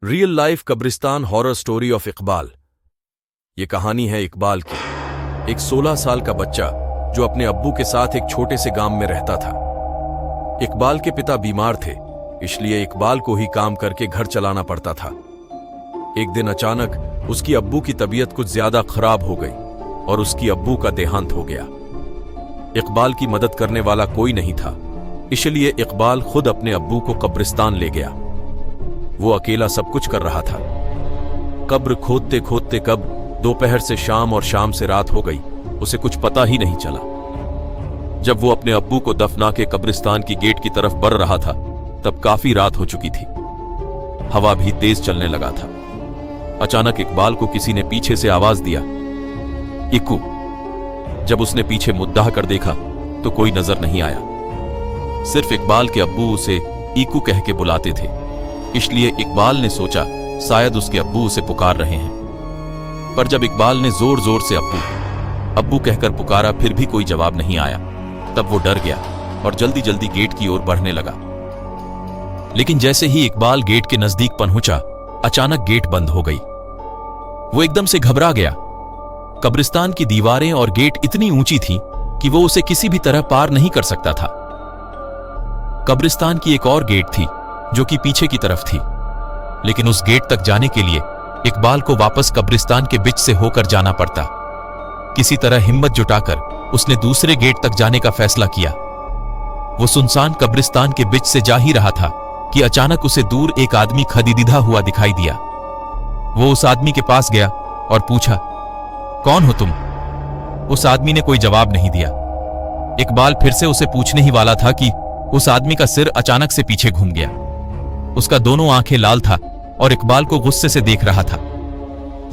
Real life कब्रिस्तान horror story of Iqbal. ये कहानी है इकबाल की, एक 16 साल का बच्चा जो अपने अब्बू के साथ एक छोटे से गांव में रहता था। इकबाल के पिता बीमार थे, इसलिए इकबाल को ही काम करके घर चलाना पड़ता था। एक दिन अचानक उसकी अब्बू की तबीयत कुछ ज्यादा खराब हो गई और उसकी अब्बू का देहांत हो गया। इकबाल की मदद करने वाला कोई नहीं था, इसलिए इकबाल खुद अपने अब्बू को कब्रिस्तान ले गया। वो अकेला सब कुछ कर रहा था। कब्र खोदते खोदते कब दोपहर से शाम और शाम से रात हो गई, उसे कुछ पता ही नहीं चला। जब वो अपने अब्बू को दफना के कब्रिस्तान की गेट की तरफ बढ़ रहा था, तब काफी रात हो चुकी थी। हवा भी तेज चलने लगा था। अचानक इकबाल को किसी ने पीछे से आवाज दिया, इक्कू। जब उसने पीछे मुद्दा कर देखा तो कोई नजर नहीं आया। सिर्फ इकबाल के अब्बू उसे इक्कू कह के बुलाते थे, इसलिए इकबाल ने सोचा शायद उसके अब्बू उसे पुकार रहे हैं। पर जब इकबाल ने जोर जोर से अब्बू अब्बू कहकर पुकारा, फिर भी कोई जवाब नहीं आया। तब वो डर गया और जल्दी जल्दी गेट की ओर बढ़ने लगा। लेकिन जैसे ही इकबाल गेट के नजदीक पहुंचा, अचानक गेट बंद हो गई। वो एकदम से घबरा गया। कब्रिस्तान की दीवारें और गेट इतनी ऊंची थी कि वो उसे किसी भी तरह पार नहीं कर सकता था। कब्रिस्तान की एक और गेट थी जो कि पीछे की तरफ थी, लेकिन उस गेट तक जाने के लिए इकबाल को वापस कब्रिस्तान के बीच से होकर जाना पड़ता। किसी तरह हिम्मत जुटाकर उसने दूसरे गेट तक जाने का फैसला किया। वो सुनसान कब्रिस्तान के बीच से जा ही रहा था कि अचानक उसे दूर एक आदमी खदीदिधा हुआ दिखाई दिया। वो उस आदमी के पास गया और पूछा, कौन हो तुम? उस आदमी ने कोई जवाब नहीं दिया। इकबाल फिर से उसे पूछने ही वाला था कि उस आदमी का सिर अचानक से पीछे घूम गया। उसका दोनों आंखें लाल था और इकबाल को गुस्से से देख रहा था।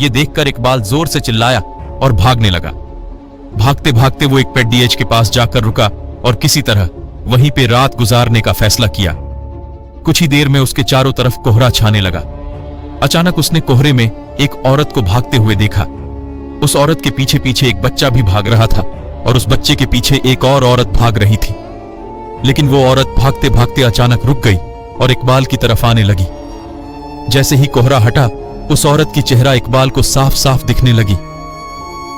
यह देखकर इकबाल जोर से चिल्लाया और भागने लगा। भागते भागते वो एक पेडीएच के पास जाकर रुका और किसी तरह वहीं पे रात गुजारने का फैसला किया। कुछ ही देर में उसके चारों तरफ कोहरा छाने लगा। अचानक उसने कोहरे में एक औरत को भागते हुए देखा। उस औरत के पीछे पीछे एक बच्चा भी भाग रहा था और उस बच्चे के पीछे एक और औरत भाग रही थी। लेकिन वो औरत भागते भागते अचानक रुक गई और इकबाल की तरफ आने लगी। जैसे ही कोहरा हटा, उस औरत की चेहरा इकबाल को साफ साफ दिखने लगी।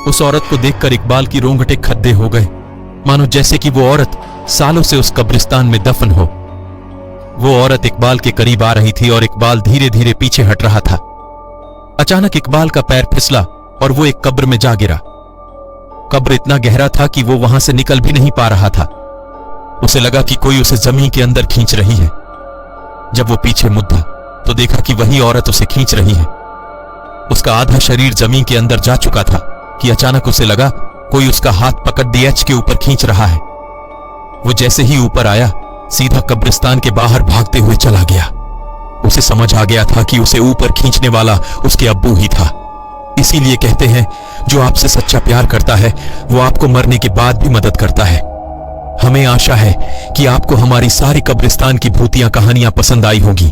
उस औरत को देखकर इकबाल की रोंगटे खद्दे हो गए, मानो जैसे कि वो औरत सालों से उस कब्रिस्तान में दफन हो। वो औरत इकबाल के करीब आ रही थी और इकबाल धीरे धीरे पीछे हट रहा था। अचानक इकबाल का पैर फिसला और वो एक कब्र में जा गिरा। कब्र इतना गहरा था कि वो वहां से निकल भी नहीं पा रहा था। उसे लगा कि कोई उसे जमीन के अंदर खींच रही है। जब वो पीछे मुड़ा तो देखा कि वही औरत उसे खींच रही है। उसका आधा शरीर जमीन के अंदर जा चुका था कि अचानक उसे लगा कोई उसका हाथ पकड़ डीएच के ऊपर खींच रहा है। वो जैसे ही ऊपर आया, सीधा कब्रिस्तान के बाहर भागते हुए चला गया। उसे समझ आ गया था कि उसे ऊपर खींचने वाला उसके अब्बू ही था। इसीलिए कहते हैं, जो आपसे सच्चा प्यार करता है वो आपको मरने के बाद भी मदद करता है। हमें आशा है कि आपको हमारी सारी कब्रिस्तान की भूतिया कहानियां पसंद आई होगी।